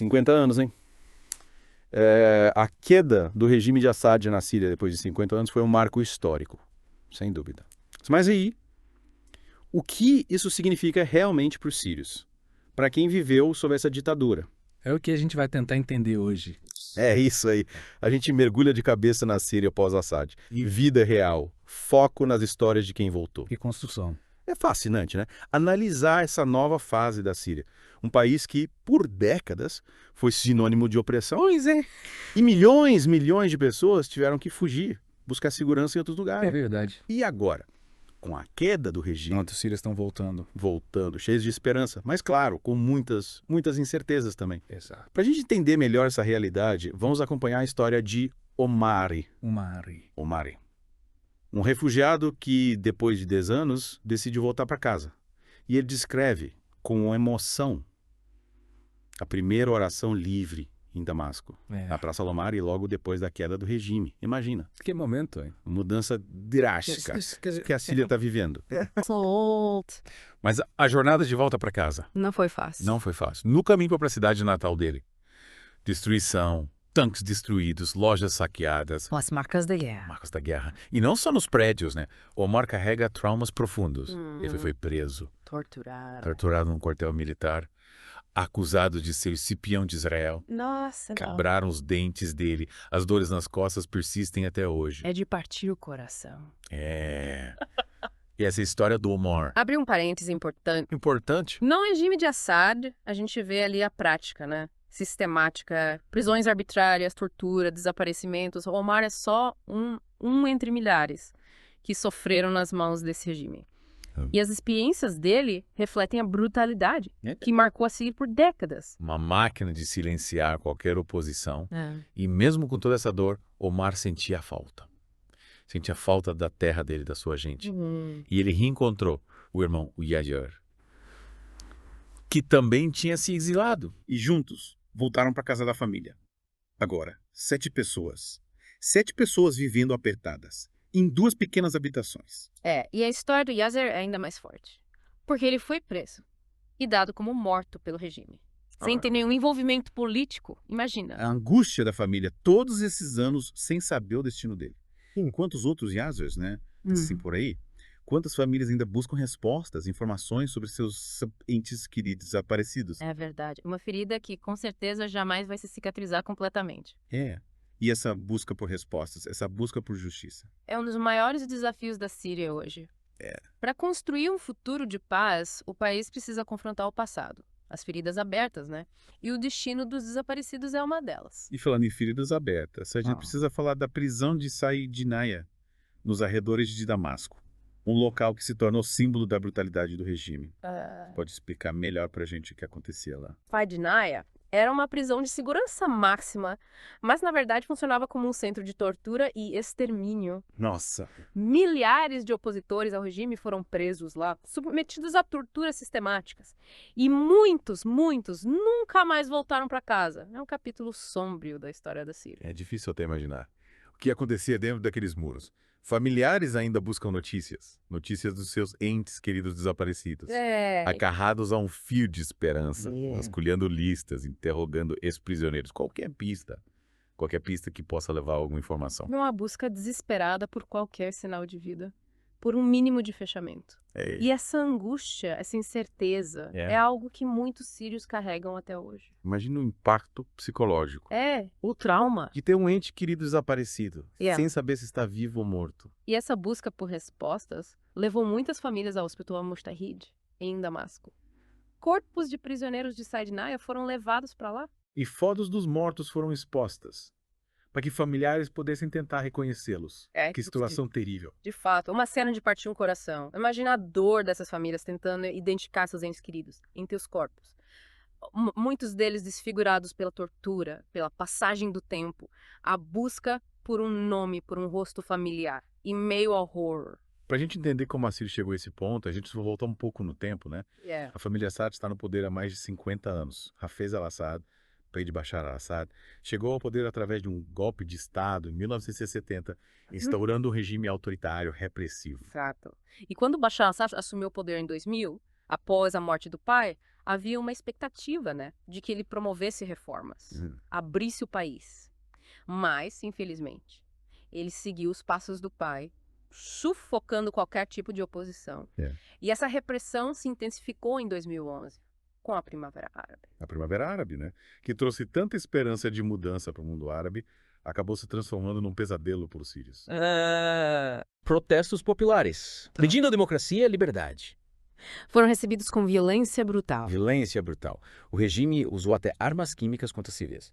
50 anos, hein? A queda do regime de Assad na Síria depois de 50 anos foi um marco histórico, sem dúvida. Mas aí, o que isso significa realmente para os sírios? Para quem viveu sob essa ditadura? É o que a gente vai tentar entender hoje. É isso aí. A gente mergulha de cabeça na Síria pós-Assad. Vida real. Foco nas histórias de quem voltou. Que construção. É fascinante, né? Analisar essa nova fase da Síria. Um país que, por décadas, foi sinônimo de opressão. Pois é. E milhões de pessoas tiveram que fugir, buscar segurança em outros É lugares. verdade. E agora? Com a queda do regime, Não, os sírios estão voltando. voltando, cheios de esperança, mas claro, com muitas incertezas também. Exato. Para a gente entender melhor essa realidade, vamos acompanhar a história de Omari. Omari. Um refugiado que, depois de 10 anos, decide voltar para casa. E ele descreve com emoção a primeira oração livre em Damasco, na Praça Omari, logo depois da queda do regime. Imagina. Que momento, hein? Mudança drástica que a Síria está vivendo. Mas a jornada de volta para casa Não foi fácil. não foi fácil. No caminho para a cidade natal dele, destruição, tanques destruídos, lojas saqueadas, Com as marcas da guerra. marcas da guerra. E não só nos prédios, né? Omar carrega traumas profundos. Ele foi preso, Torturado. torturado num quartel militar, acusado de ser cipião de Israel. Nossa, não. Quebraram os dentes dele. As dores nas costas persistem até hoje. É de partir o coração. É. E essa é a história do Omar. Abrir um parêntese importante. Importante. No regime de Assad, a gente vê ali a prática, né? Sistemática, prisões arbitrárias, tortura, desaparecimentos. O Omar é só um entre milhares que sofreram nas mãos desse regime. E as experiências dele refletem a brutalidade que marcou a Síria por décadas. Uma máquina de silenciar qualquer oposição. E mesmo com toda essa dor, Omar sentia falta. Sentia falta da terra dele, da sua gente. E ele reencontrou o irmão, o Yajar, que também tinha se exilado. E juntos, voltaram para casa da família. Agora, 7 pessoas. 7 pessoas vivendo apertadas, em 2 pequenas habitações. E a história do Yasser é ainda mais forte. Porque ele foi preso e dado como morto pelo regime. Sem ter nenhum envolvimento político, imagina. A angústia da família, todos esses anos sem saber o destino dele. Enquanto os outros Yazers, né, assim por aí, quantas famílias ainda buscam respostas, informações sobre seus entes queridos desaparecidos? É verdade. Uma ferida que com certeza jamais vai se cicatrizar completamente. E essa busca por respostas, essa busca por justiça? É um dos maiores desafios da Síria hoje. Para construir um futuro de paz, o país precisa confrontar o passado, as feridas abertas, né? E o destino dos desaparecidos é uma delas. E falando em feridas abertas, a gente precisa falar da prisão de Saidinaya, nos arredores de Damasco. Um local que se tornou símbolo da brutalidade do regime. Pode explicar melhor pra gente o que acontecia lá? Saidinaya era uma prisão de segurança máxima, mas na verdade funcionava como um centro de tortura e extermínio. Nossa! Milhares de opositores ao regime foram presos lá, submetidos a torturas sistemáticas. E muitos nunca mais voltaram para casa. É um capítulo sombrio da história da Síria. É difícil até imaginar. O que acontecia dentro daqueles muros? Familiares ainda buscam notícias dos seus entes queridos desaparecidos. Agarrados a um fio de esperança, vasculhando listas, interrogando ex-prisioneiros. Qualquer pista que possa levar a alguma informação. Uma busca desesperada por qualquer sinal de vida, por um mínimo de fechamento. E essa angústia, essa incerteza, é algo que muitos sírios carregam até hoje. Imagina o impacto psicológico. O trauma. De ter um ente querido desaparecido, sem saber se está vivo ou morto. E essa busca por respostas levou muitas famílias ao Hospital Al-Mustahid, em Damasco. Corpos de prisioneiros de Saidinaya foram levados para lá. E fotos dos mortos foram expostas, para que familiares pudessem tentar reconhecê-los. Que situação terrível. De fato, uma cena de partir um coração. Imagina a dor dessas famílias tentando identificar seus entes queridos entre os corpos. Muitos deles desfigurados pela tortura, pela passagem do tempo, a busca por um nome, por um rosto familiar, em meio ao horror. Para a gente entender como a Síria chegou a esse ponto, a gente vai voltar um pouco no tempo, né? A família Assad está no poder há mais de 50 anos. Hafez al-Assad, pai de Bashar al-Assad, chegou ao poder através de um golpe de Estado em 1970, instaurando um regime autoritário repressivo. Exato. E quando Bashar al-Assad assumiu o poder em 2000, após a morte do pai, havia uma expectativa, né, de que ele promovesse reformas, abrisse o país. Mas, infelizmente, ele seguiu os passos do pai, sufocando qualquer tipo de oposição. E essa repressão se intensificou em 2011, com a Primavera Árabe. A Primavera Árabe, né? Que trouxe tanta esperança de mudança para o mundo árabe, acabou se transformando num pesadelo para os sírios. Protestos populares, pedindo a democracia e a liberdade. Foram recebidos com violência brutal. Violência brutal. O regime usou até armas químicas contra civis.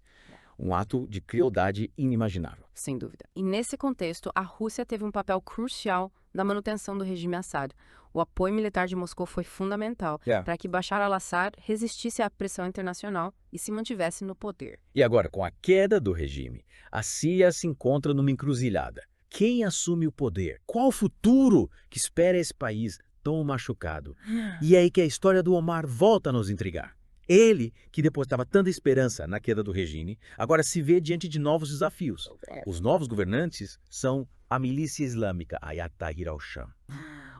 Um ato de crueldade inimaginável. Sem dúvida. E nesse contexto, a Rússia teve um papel crucial na manutenção do regime Assad. O apoio militar de Moscou foi fundamental para que Bashar al-Assad resistisse à pressão internacional e se mantivesse no poder. E agora, com a queda do regime, a Síria se encontra numa encruzilhada. Quem assume o poder? Qual o futuro que espera esse país tão machucado? E é aí que a história do Omar volta a nos intrigar. Ele, que depositava tanta esperança na queda do regime, agora se vê diante de novos desafios. Os novos governantes são a milícia islâmica Hayat Tahrir al-Sham,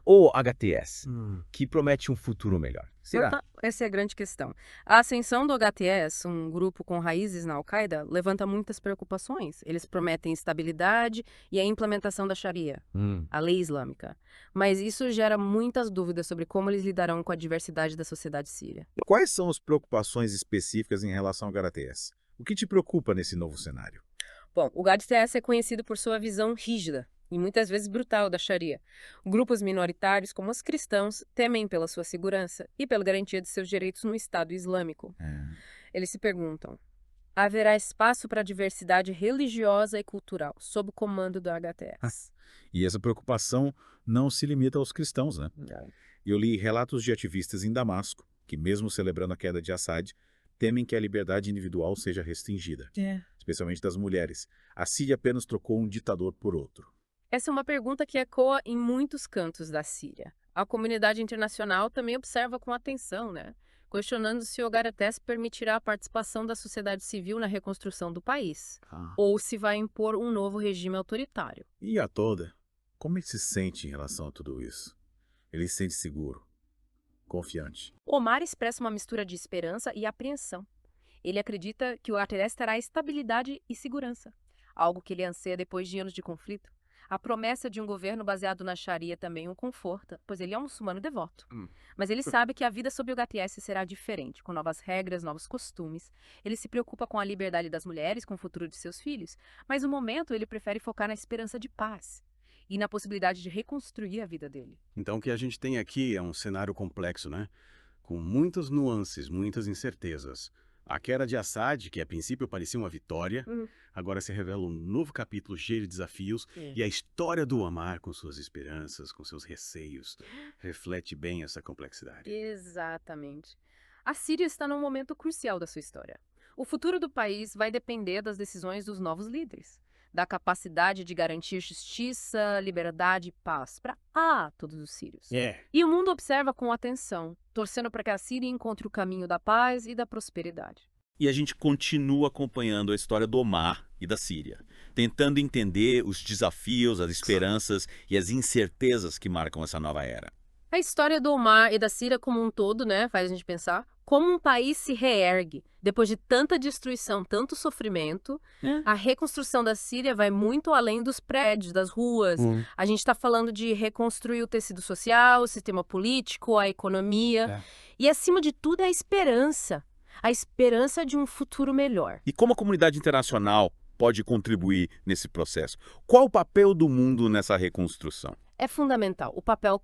ou HTS, que promete um futuro melhor. Será? Essa é a grande questão. A ascensão do HTS, um grupo com raízes na Al-Qaeda, levanta muitas preocupações. Eles prometem estabilidade e a implementação da Sharia, a lei islâmica. Mas isso gera muitas dúvidas sobre como eles lidarão com a diversidade da sociedade síria. Quais são as preocupações específicas em relação ao HTS? O que te preocupa nesse novo cenário? Bom, o HTS é conhecido por sua visão rígida e muitas vezes brutal da Sharia. Grupos minoritários, como os cristãos, temem pela sua segurança e pela garantia de seus direitos no Estado Islâmico. Eles se perguntam, haverá espaço para a diversidade religiosa e cultural sob o comando do HTS? E essa preocupação não se limita aos cristãos, né? Eu li relatos de ativistas em Damasco, que mesmo celebrando a queda de Assad, temem que a liberdade individual seja restringida, especialmente das mulheres. A Síria apenas trocou um ditador por outro. Essa é uma pergunta que ecoa em muitos cantos da Síria. A comunidade internacional também observa com atenção, né? Questionando se o HTS permitirá a participação da sociedade civil na reconstrução do país, ou se vai impor um novo regime autoritário. E a toda, como ele se sente em relação a tudo isso? Ele se sente seguro, confiante. Omar expressa uma mistura de esperança e apreensão. Ele acredita que o HTS terá estabilidade e segurança, algo que ele anseia depois de anos de conflito. A promessa de um governo baseado na Sharia também o conforta, pois ele é um muçulmano devoto. Mas ele sabe que a vida sob o HTS será diferente, com novas regras, novos costumes. Ele se preocupa com a liberdade das mulheres, com o futuro de seus filhos, mas no momento ele prefere focar na esperança de paz e na possibilidade de reconstruir a vida dele. Então o que a gente tem aqui é um cenário complexo, né? Com muitas nuances, muitas incertezas. A queda de Assad, que a princípio parecia uma vitória, agora se revela um novo capítulo cheio de desafios, e a história do Omar, com suas esperanças, com seus receios, reflete bem essa complexidade. Exatamente. A Síria está num momento crucial da sua história. O futuro do país vai depender das decisões dos novos líderes, da capacidade de garantir justiça, liberdade e paz para todos os sírios. E o mundo observa com atenção, torcendo para que a Síria encontre o caminho da paz e da prosperidade. E a gente continua acompanhando a história do Omar e da Síria, tentando entender os desafios, as esperanças e as incertezas que marcam essa nova era. A história do Omar e da Síria como um todo, né, faz a gente pensar como um país se reergue depois de tanta destruição, tanto sofrimento. A reconstrução da Síria vai muito além dos prédios, das ruas. A gente está falando de reconstruir o tecido social, o sistema político, a economia. E, acima de tudo, a esperança de um futuro melhor. E como a comunidade internacional pode contribuir nesse processo? Qual o papel do mundo nessa reconstrução? É fundamental o papel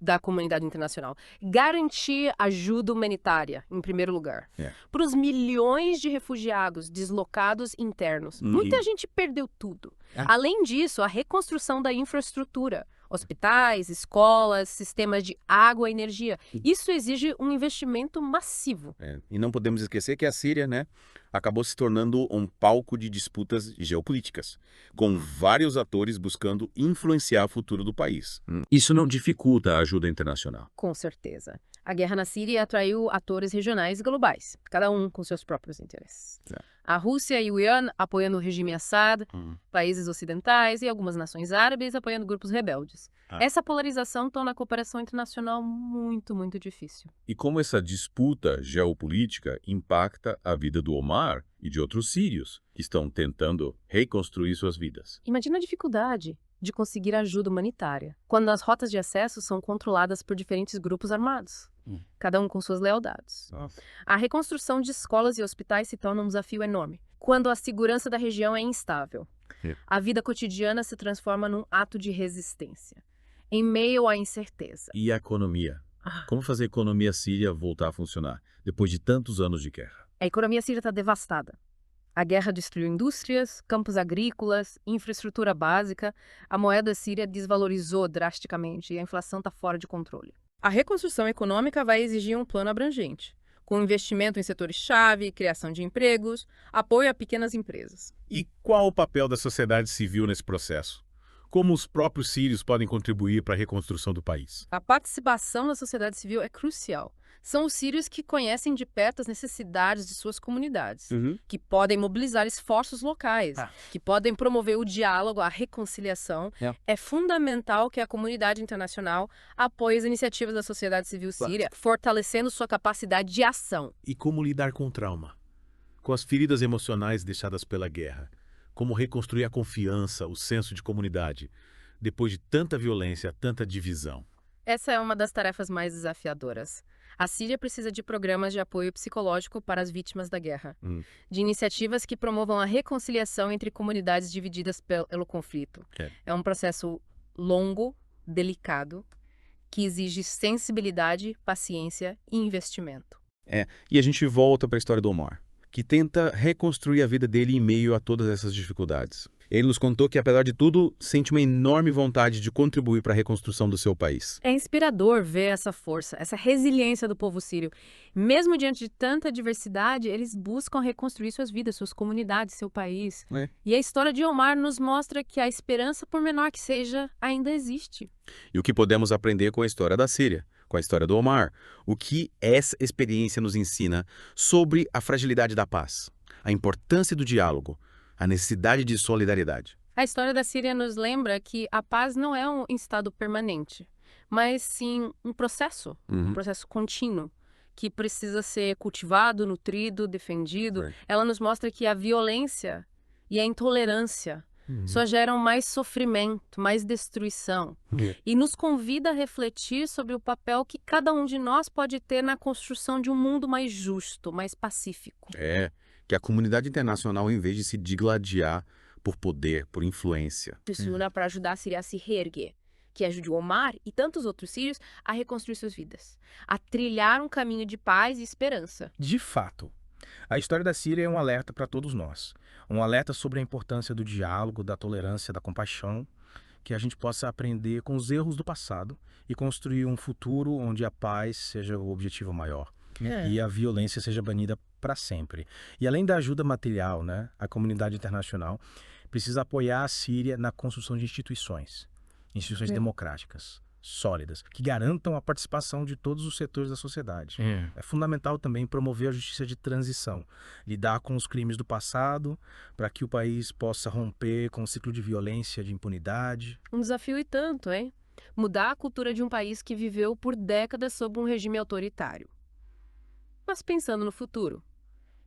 da comunidade internacional. Garantir ajuda humanitária, em primeiro lugar. Para os milhões de refugiados deslocados internos. Muita gente perdeu tudo. Além disso, a reconstrução da infraestrutura. Hospitais, escolas, sistemas de água e energia. Isso exige um investimento massivo. E não podemos esquecer que a Síria, né, acabou se tornando um palco de disputas geopolíticas, com vários atores buscando influenciar o futuro do país. Isso não dificulta a ajuda internacional. Com certeza. A guerra na Síria atraiu atores regionais e globais, cada um com seus próprios interesses. A Rússia e o Irã apoiando o regime Assad, países ocidentais e algumas nações árabes apoiando grupos rebeldes. Essa polarização torna a cooperação internacional muito, muito difícil. E como essa disputa geopolítica impacta a vida do Omar e de outros sírios que estão tentando reconstruir suas vidas? Imagina a dificuldade de conseguir ajuda humanitária quando as rotas de acesso são controladas por diferentes grupos armados, cada um com suas lealdades. A reconstrução de escolas e hospitais se torna um desafio enorme quando a segurança da região é instável. A vida cotidiana se transforma num ato de resistência, em meio à incerteza. E a economia? Como fazer a economia síria voltar a funcionar depois de tantos anos de guerra? A economia síria está devastada. A guerra destruiu indústrias, campos agrícolas, infraestrutura básica. A moeda síria desvalorizou drasticamente e a inflação está fora de controle. A reconstrução econômica vai exigir um plano abrangente, com investimento em setores-chave, criação de empregos, apoio a pequenas empresas. E qual o papel da sociedade civil nesse processo? Como os próprios sírios podem contribuir para a reconstrução do país? A participação da sociedade civil é crucial. São os sírios que conhecem de perto as necessidades de suas comunidades, que podem mobilizar esforços locais, que podem promover o diálogo, a reconciliação. É fundamental que a comunidade internacional apoie as iniciativas da sociedade civil síria, fortalecendo sua capacidade de ação. E como lidar com o trauma? Com as feridas emocionais deixadas pela guerra? Como reconstruir a confiança, o senso de comunidade, depois de tanta violência, tanta divisão? Essa é uma das tarefas mais desafiadoras. A Síria precisa de programas de apoio psicológico para as vítimas da guerra, de iniciativas que promovam a reconciliação entre comunidades divididas pelo conflito. É um processo longo, delicado, que exige sensibilidade, paciência e investimento. E a gente volta para a história do Omar, que tenta reconstruir a vida dele em meio a todas essas dificuldades. Ele nos contou que, apesar de tudo, sente uma enorme vontade de contribuir para a reconstrução do seu país. É inspirador ver essa força, essa resiliência do povo sírio. Mesmo diante de tanta diversidade, eles buscam reconstruir suas vidas, suas comunidades, seu país. E a história de Omar nos mostra que a esperança, por menor que seja, ainda existe. E o que podemos aprender com a história da Síria? Com a história do Omar? O que essa experiência nos ensina sobre a fragilidade da paz, a importância do diálogo, a necessidade de solidariedade? A história da Síria nos lembra que a paz não é um estado permanente, mas sim um processo contínuo, que precisa ser cultivado, nutrido, defendido. Ela nos mostra que a violência e a intolerância só geram mais sofrimento, mais destruição. E nos convida a refletir sobre o papel que cada um de nós pode ter na construção de um mundo mais justo, mais pacífico. Que a comunidade internacional, em vez de se digladiar por poder, por influência, se une para ajudar a Síria a se reerguer, que ajude o Omar e tantos outros sírios a reconstruir suas vidas, a trilhar um caminho de paz e esperança. De fato, a história da Síria é um alerta para todos nós. Um alerta sobre a importância do diálogo, da tolerância, da compaixão, que a gente possa aprender com os erros do passado e construir um futuro onde a paz seja o objetivo maior. E a violência seja banida para sempre. E além da ajuda material, né, a comunidade internacional precisa apoiar a Síria na construção de instituições democráticas, sólidas, que garantam a participação de todos os setores da sociedade. É fundamental também promover a justiça de transição, lidar com os crimes do passado, para que o país possa romper com o ciclo de violência, de impunidade. Um desafio e tanto, hein? Mudar a cultura de um país que viveu por décadas sob um regime autoritário. Mas pensando no futuro,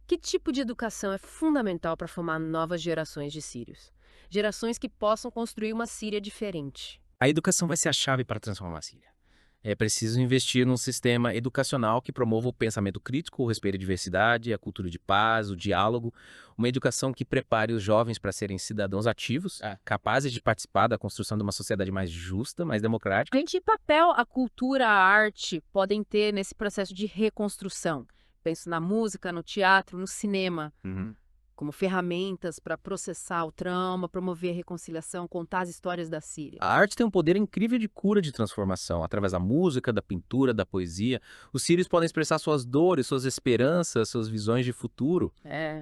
que tipo de educação é fundamental para formar novas gerações de sírios? Gerações que possam construir uma Síria diferente. A educação vai ser a chave para transformar a Síria. É preciso investir num sistema educacional que promova o pensamento crítico, o respeito à diversidade, a cultura de paz, o diálogo. Uma educação que prepare os jovens para serem cidadãos ativos, capazes de participar da construção de uma sociedade mais justa, mais democrática. Que papel a cultura, a arte podem ter nesse processo de reconstrução? Penso na música, no teatro, no cinema. Como ferramentas para processar o trauma, promover a reconciliação, contar as histórias da Síria. A arte tem um poder incrível de cura, de transformação. Através da música, da pintura, da poesia, os sírios podem expressar suas dores, suas esperanças, suas visões de futuro.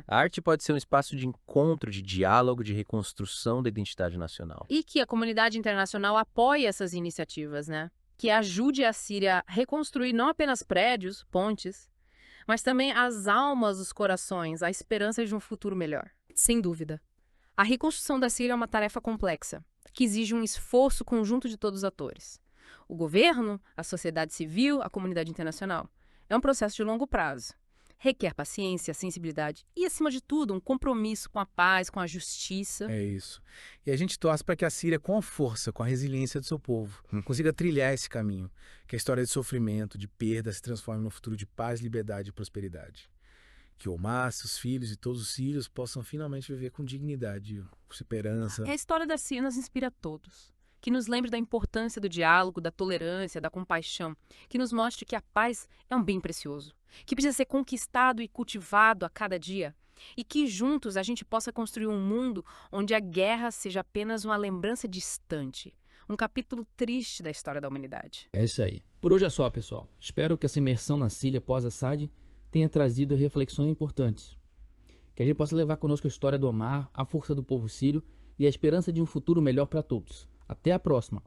A arte pode ser um espaço de encontro, de diálogo, de reconstrução da identidade nacional. E que a comunidade internacional apoie essas iniciativas, né? Que ajude a Síria a reconstruir não apenas prédios, pontes, mas também as almas dos corações, a esperança de um futuro melhor. Sem dúvida. A reconstrução da Síria é uma tarefa complexa, que exige um esforço conjunto de todos os atores. O governo, a sociedade civil, a comunidade internacional. É um processo de longo prazo. Requer paciência, sensibilidade e, acima de tudo, um compromisso com a paz, com a justiça. É isso. E a gente torce para que a Síria, com a força, com a resiliência do seu povo, consiga trilhar esse caminho, que a história de sofrimento, de perda, se transforme num futuro de paz, liberdade e prosperidade. Que Omar, seus filhos e todos os sírios possam finalmente viver com dignidade, com esperança. A história da Síria nos inspira a todos. Que nos lembre da importância do diálogo, da tolerância, da compaixão. Que nos mostre que a paz é um bem precioso, que precisa ser conquistado e cultivado a cada dia. E que juntos a gente possa construir um mundo onde a guerra seja apenas uma lembrança distante. Um capítulo triste da história da humanidade. É isso aí. Por hoje é só, pessoal. Espero que essa imersão na Síria pós-Assad tenha trazido reflexões importantes. Que a gente possa levar conosco a história do Omar, a força do povo sírio e a esperança de um futuro melhor para todos. Até a próxima!